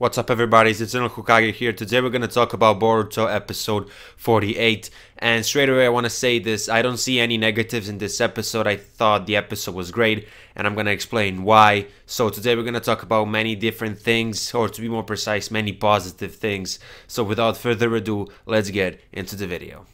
What's up everybody, it's Hokage here. Today we're going to talk about Boruto episode 48, and straight away I want to say this, I don't see any negatives in this episode. I thought the episode was great and I'm going to explain why. So today we're going to talk about many different things, or to be more precise, many positive things. So without further ado, let's get into the video.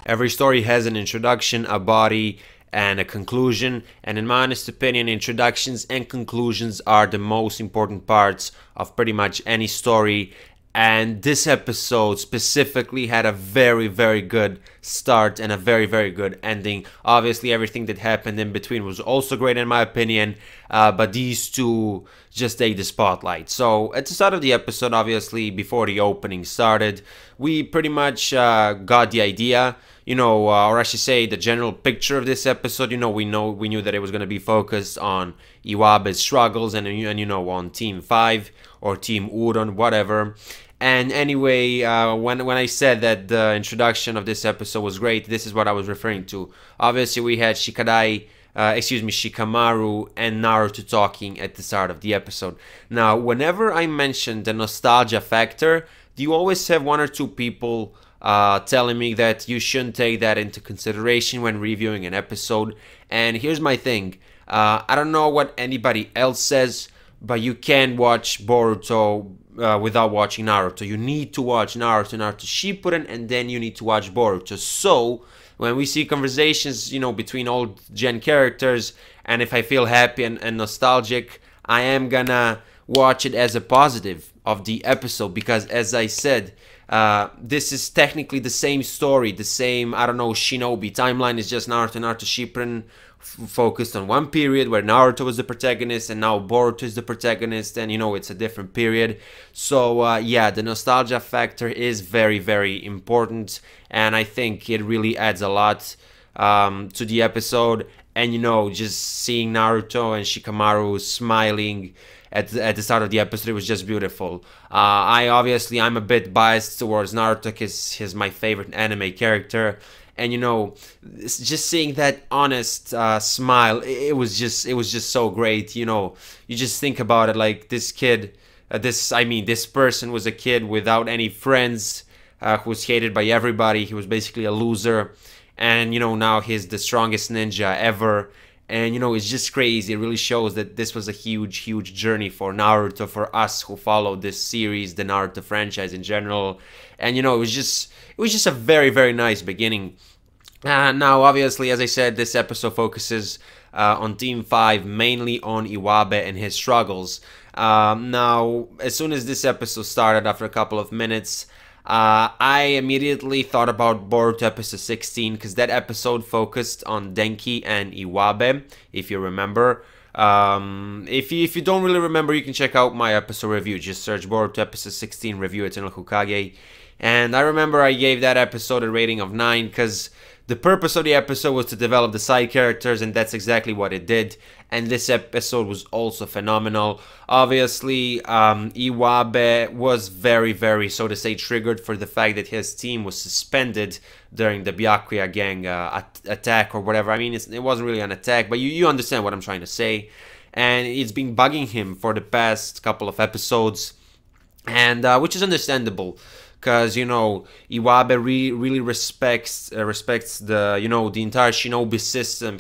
Every story has an introduction, a body, and a conclusion, and in my honest opinion, introductions and conclusions are the most important parts of pretty much any story, and this episode specifically had a very good start and a very good ending. Obviously everything that happened in between was also great in my opinion, but these two just take the spotlight. So at the start of the episode, obviously before the opening started, we pretty much got the idea, or I should say the general picture of this episode. We knew that it was going to be focused on Iwabe's struggles and on Team 5 or Team Udon, whatever. And anyway, when I said that the introduction of this episode was great, this is what I was referring to. Obviously we had Shikamaru and Naruto talking at the start of the episode. Now, whenever I mention the nostalgia factor, you always have one or two people telling me that you shouldn't take that into consideration when reviewing an episode. And here's my thing. I don't know what anybody else says, but you can't watch Boruto without watching Naruto. You need to watch Naruto Shippuden, and then you need to watch Boruto. So when we see conversations, between old gen characters, and if I feel happy and nostalgic, I am gonna watch it as a positive of the episode, because as I said, this is technically the same story, the same, shinobi timeline. Is just Naruto Shippuden focused on one period where Naruto was the protagonist, and now Boruto is the protagonist, and it's a different period. So yeah, the nostalgia factor is very important, and I think it really adds a lot to the episode. And just seeing Naruto and Shikamaru smiling at the start of the episode, it was just beautiful. I'm a bit biased towards Naruto because he's my favorite anime character, and just seeing that honest smile, it was just so great. You just think about it, like this kid, this person was a kid without any friends, who was hated by everybody. He was basically a loser, and now he's the strongest ninja ever. And it's just crazy. It really shows that this was a huge journey for Naruto, for us who follow this series, the Naruto franchise in general. And it was just a very nice beginning. Now obviously, as I said, this episode focuses on Team 5, mainly on Iwabe and his struggles. Now, as soon as this episode started, after a couple of minutes, I immediately thought about Boruto episode 16, because that episode focused on Denki and Iwabe, if you remember. If you don't really remember, you can check out my episode review. Just search Boruto episode 16 review at Hokage. And I remember I gave that episode a rating of 9, because the purpose of the episode was to develop the side characters, and that's exactly what it did. And this episode was also phenomenal. Obviously, Iwabe was very, so to say, triggered for the fact that his team was suspended during the Byakuya gang attack or whatever. I mean, it wasn't really an attack, but you understand what I'm trying to say. And it's been bugging him for the past couple of episodes, and which is understandable. Because Iwabe really respects the the entire shinobi system.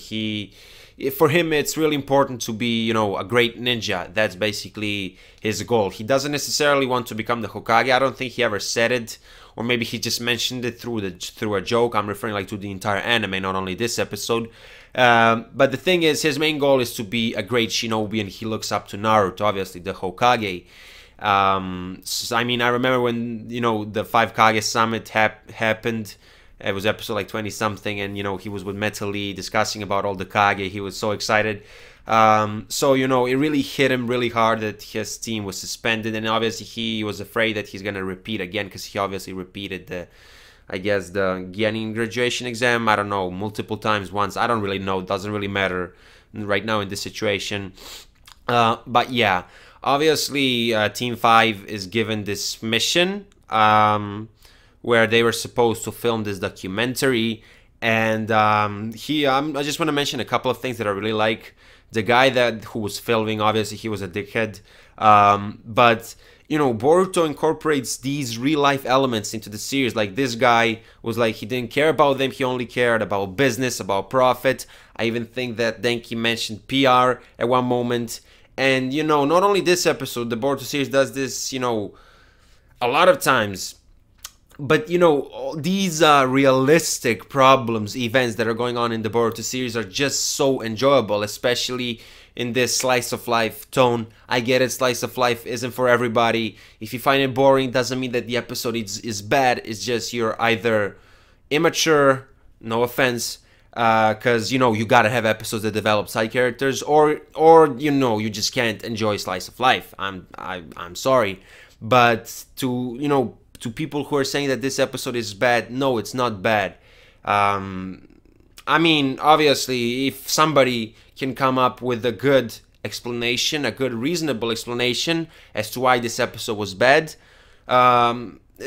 For him, it's really important to be a great ninja. That's basically his goal. He doesn't necessarily want to become the Hokage. I don't think he ever said it, or maybe he just mentioned it through a joke. I'm referring to the entire anime, not only this episode. But the thing is, his main goal is to be a great shinobi, and he looks up to Naruto, obviously the Hokage. I remember when the 5 Kage summit happened. It was episode like 20 something, and he was with Metal Lee discussing about all the Kage. He was so excited. So it really hit him really hard that his team was suspended, and obviously he was afraid that he's gonna repeat again, because he obviously repeated I guess, the Genin graduation exam. I don't know, multiple times, once. I don't really know. It doesn't really matter right now in this situation. But yeah, obviously, Team 5 is given this mission where they were supposed to film this documentary. And I just want to mention a couple of things that I really like. The guy who was filming, obviously, he was a dickhead. But you know, Boruto incorporates these real life elements into the series. Like, this guy was like, he didn't care about them, he only cared about business, about profit. I even think that Denki mentioned PR at one moment. And you know, not only this episode, the Boruto series does this, you know, a lot of times. But you know, these realistic problems, events that are going on in the Boruto series are just so enjoyable, especially in this slice of life tone. I get it, slice of life isn't for everybody. If you find it boring, doesn't mean that the episode is bad. It's just you're either immature, no offense, because you know, you gotta have episodes that develop side characters, or you know, you just can't enjoy slice of life. I'm sorry, but to, you know, to people who are saying that this episode is bad, no, it's not bad. I mean, obviously, if somebody can come up with a good explanation, a good reasonable explanation as to why this episode was bad,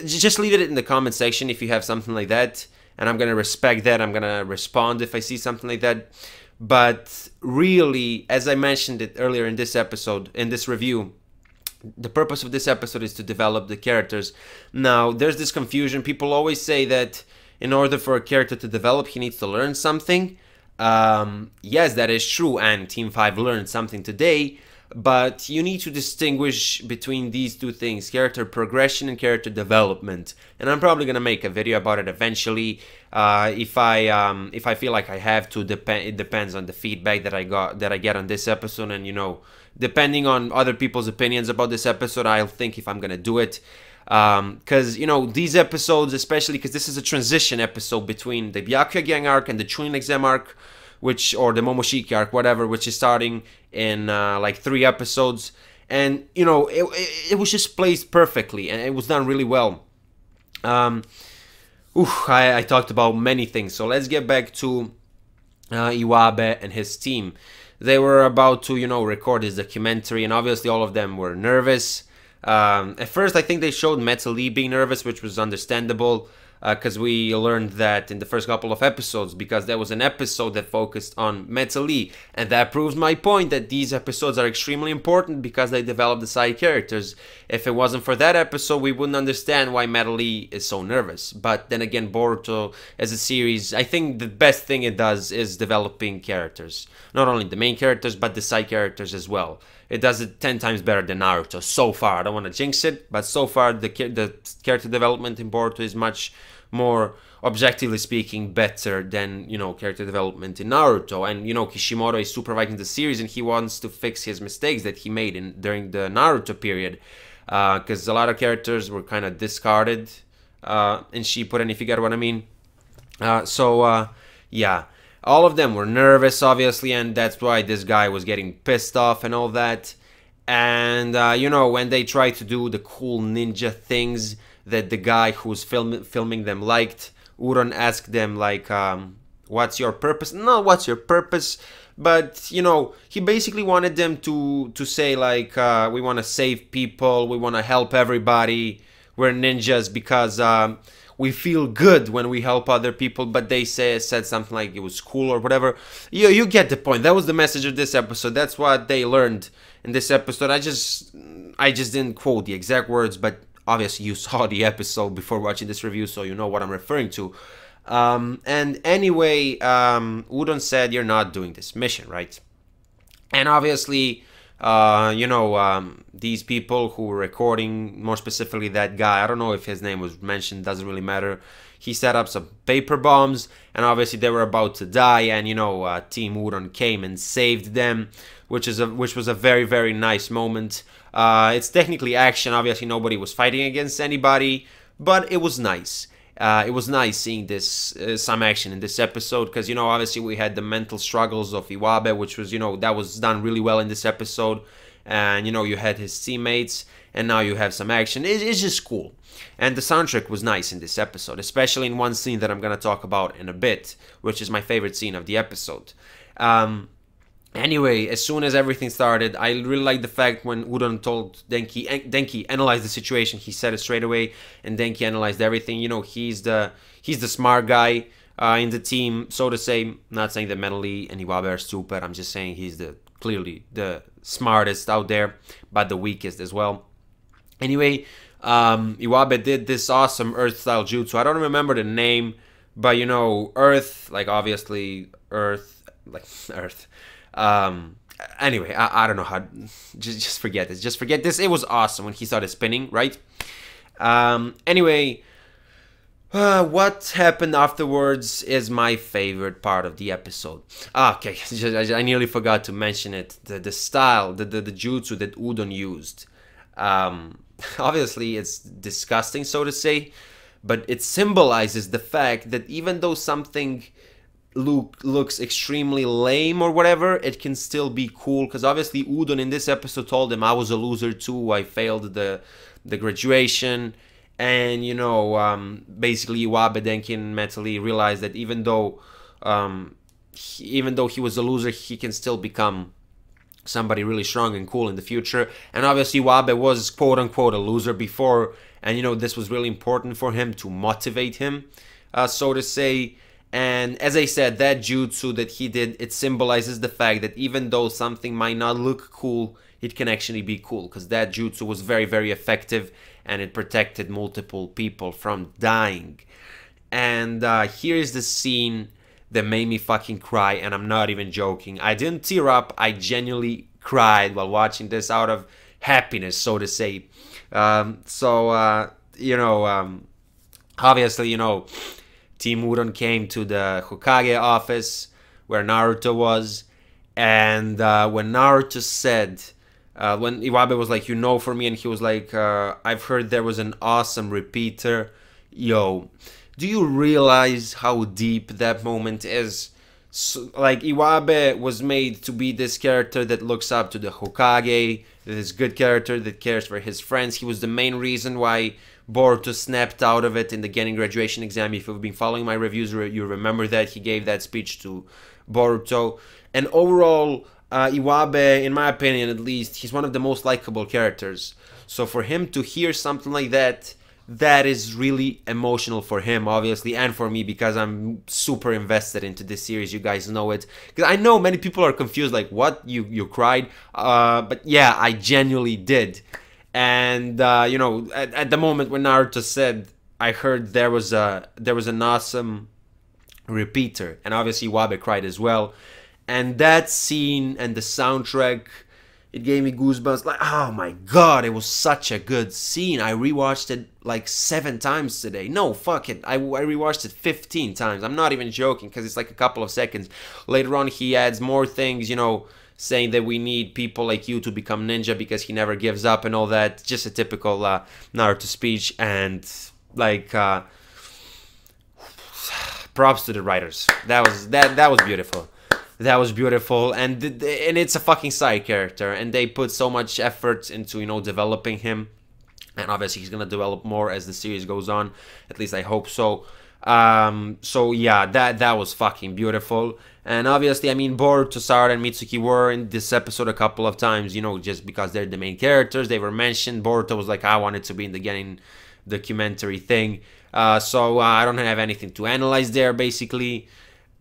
just leave it in the comment section if you have something like that, and I'm gonna respect that. I'm gonna respond if I see something like that. But really, as I mentioned it earlier in this episode, in this review, the purpose of this episode is to develop the characters. Now, there's this confusion. People always say that in order for a character to develop, he needs to learn something. Yes, that is true, and Team 5 learned something today, but you need to distinguish between these two things: character progression and character development. And I'm probably gonna make a video about it eventually, if I feel like I have to. It depends on the feedback that I get on this episode, and you know, depending on other people's opinions about this episode, I'll think if I'm gonna do it. Because you know, these episodes, especially because this is a transition episode between the Byakuya Gang arc and the Chunin exam arc, or the Momoshiki arc, whatever, which is starting in like 3 episodes. And you know, it was just placed perfectly, and it was done really well. I talked about many things, so let's get back to Iwabe and his team. They were about to, you know, record this documentary, and obviously all of them were nervous. At first, I think they showed Metal Lee being nervous, which was understandable, because we learned that in the first couple of episodes, because there was an episode that focused on Metal Lee, and that proves my point that these episodes are extremely important because they develop the side characters. If it wasn't for that episode, we wouldn't understand why Metal Lee is so nervous. But then again, Boruto as a series, I think the best thing it does is developing characters. Not only the main characters, but the side characters as well. It does it 10 times better than Naruto so far. I don't want to jinx it, but so far the character development in Boruto is much more, objectively speaking, better than, you know, character development in Naruto. And you know, Kishimoto is supervising the series, and he wants to fix his mistakes that he made during the Naruto period, because a lot of characters were kind of discarded in Shippuden, if you get what I mean. Yeah. All of them were nervous, obviously, and that's why this guy was getting pissed off and all that. And, you know, when they tried to do the cool ninja things that the guy who's filming them liked, Uron asked them, like, what's your purpose? Not what's your purpose, but, you know, he basically wanted them to say, like, we want to save people, we want to help everybody, we're ninjas because we feel good when we help other people. But they said something like it was cool or whatever. You get the point. That was the message of this episode. That's what they learned in this episode. I just didn't quote the exact words, but obviously you saw the episode before watching this review, so you know what I'm referring to. And anyway, Udon said, you're not doing this mission, right? And obviously, you know, these people who were recording, more specifically that guy, I don't know if his name was mentioned, doesn't really matter. He set up some paper bombs, and obviously they were about to die, and you know, Team Udon came and saved them, which was a very, very nice moment. It's technically action, obviously nobody was fighting against anybody, but it was nice. It was nice seeing this some action in this episode, because you know, obviously we had the mental struggles of Iwabe, which was, you know, that was done really well in this episode. and you know, you had his teammates, and now you have some action. It's just cool. And the soundtrack was nice in this episode, especially in one scene that I'm gonna talk about in a bit, which is my favorite scene of the episode. Anyway, as soon as everything started, I really liked the fact when Udon told Denki analyzed the situation. He said it straight away, and Denki analyzed everything. You know, he's the smart guy in the team, so to say. Not saying that Mentally and Iwabe are stupid. I'm just saying he's clearly the smartest out there, but the weakest as well. Anyway, Iwabe did this awesome Earth-style jutsu. I don't remember the name, but you know, Earth, like obviously Earth, like Earth. Anyway, I don't know how. Just forget this. Just forget this. It was awesome when he started spinning, right? Anyway, what happened afterwards is my favorite part of the episode. Okay, I nearly forgot to mention it. The style, the jutsu that Udon used. Obviously, it's disgusting, so to say, but it symbolizes the fact that even though something looks extremely lame or whatever, it can still be cool. Because obviously Udon in this episode told him, I was a loser too, I failed the graduation, and you know, basically Iwabe Denki mentally realized that even though he was a loser, he can still become somebody really strong and cool in the future. And obviously Iwabe was quote unquote a loser before, and you know, this was really important for him to motivate him, so to say. And as I said, that jutsu that he did, it symbolizes the fact that even though something might not look cool, it can actually be cool. Because that jutsu was very, very effective, and it protected multiple people from dying. And here is the scene that made me fucking cry, and I'm not even joking. I didn't tear up, I genuinely cried while watching this out of happiness, so to say. You know, obviously, you know, Team Udon came to the Hokage office where Naruto was, and when Naruto said, when Iwabe was like, you know, for me, and he was like, I've heard there was an awesome repeater. Yo, do you realize how deep that moment is? So, like, Iwabe was made to be this character that looks up to the Hokage, this good character that cares for his friends. He was the main reason why Boruto snapped out of it in the Genin graduation exam. If you've been following my reviews, you remember that he gave that speech to Boruto. And overall, Iwabe, in my opinion at least, he's one of the most likable characters. So for him to hear something like that, that is really emotional for him, obviously, and for me, because I'm super invested into this series. You guys know it. Because I know many people are confused, like, what? You cried? But yeah, I genuinely did. And you know, at the moment when Naruto said, I heard there was an awesome repeater, and obviously Iwabe cried as well. And that scene and the soundtrack, it gave me goosebumps. Like, oh my god, it was such a good scene. I rewatched it like 7 times today. No, fuck it. I rewatched it 15 times. I'm not even joking, because it's like a couple of seconds. Later on, he adds more things, you know, saying that we need people like you to become ninja because he never gives up and all that. Just a typical Naruto speech. And like, props to the writers. That was beautiful. That was beautiful, and it's a fucking side character, and they put so much effort into, you know, developing him, and obviously he's gonna develop more as the series goes on. At least I hope so. So yeah, that was fucking beautiful. And obviously, I mean, Boruto, Sarada, and Mitsuki were in this episode a couple of times, you know, just because they're the main characters. They were mentioned. Boruto was like, I wanted to be in the Genin documentary thing. So I don't have anything to analyze there, basically.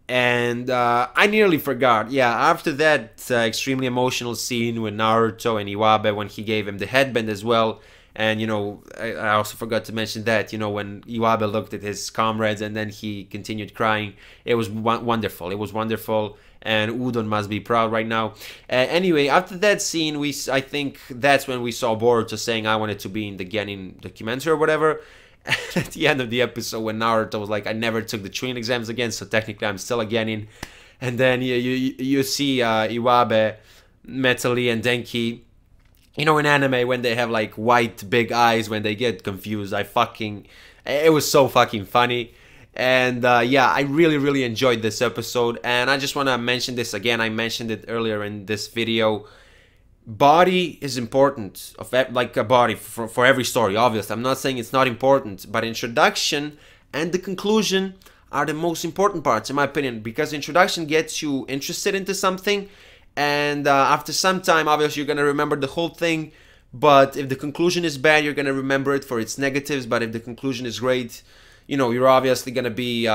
And I nearly forgot. Yeah, after that extremely emotional scene with Naruto and Iwabe, when he gave him the headband as well. And, you know, I also forgot to mention that, you know, when Iwabe looked at his comrades and then he continued crying, it was wonderful. It was wonderful, and Udon must be proud right now. Anyway, after that scene, I think that's when we saw Boruto saying, I wanted to be in the Genin documentary or whatever. At the end of the episode, when Naruto was like, I never took the Chunin exams again, so technically I'm still a Genin. And then you see Iwabe, Metali, and Denki. You know, in anime, when they have like white big eyes when they get confused, it was so fucking funny. And yeah, I really enjoyed this episode. And I just want to mention this again. I mentioned it earlier in this video. body is important, like a body for every story, obviously. I'm not saying it's not important, but introduction and the conclusion are the most important parts, in my opinion, because introduction gets you interested into something, and after some time, obviously, you're gonna remember the whole thing. But if the conclusion is bad, you're gonna remember it for its negatives. But if the conclusion is great, you're obviously gonna be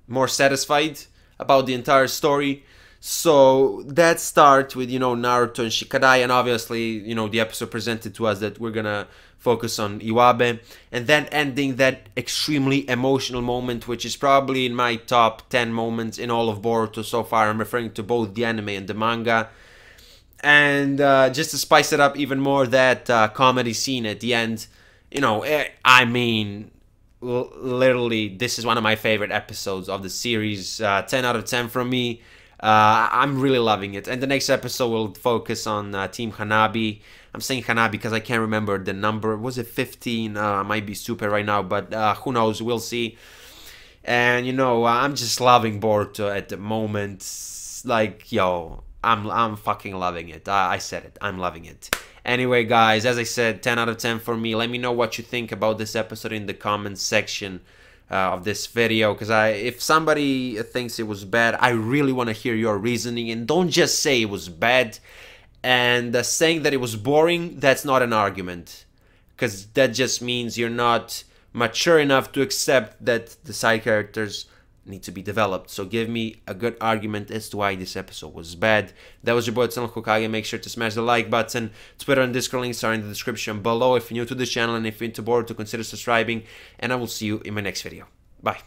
more satisfied about the entire story. So that starts with Naruto and Shikadai, and obviously the episode presented to us that we're gonna focus on Iwabe, and then ending that extremely emotional moment, which is probably in my top 10 moments in all of Boruto so far. I'm referring to both the anime and the manga. And just to spice it up even more, that comedy scene at the end, I mean, literally, this is one of my favorite episodes of the series. 10 out of 10 from me. I'm really loving it. And the next episode will focus on Team Hanabi. I'm saying Hanabi because I can't remember the number. Was it 15? I might be stupid right now, but who knows? We'll see. And I'm just loving Boruto at the moment. Like, yo, I'm fucking loving it. I said it. I'm loving it. Anyway, guys, as I said, 10 out of 10 for me. Let me know what you think about this episode in the comments section of this video, because if somebody thinks it was bad, I really want to hear your reasoning, and don't just say it was bad. And saying that it was boring, that's not an argument, because that just means you're not mature enough to accept that the side characters need to be developed. So give me a good argument as to why this episode was bad. That was your boy Hokage. Make sure to smash the like button. Twitter and Discord links are in the description below if you're new to this channel, and if you're into Boruto, consider subscribing, and I will see you in my next video. Bye.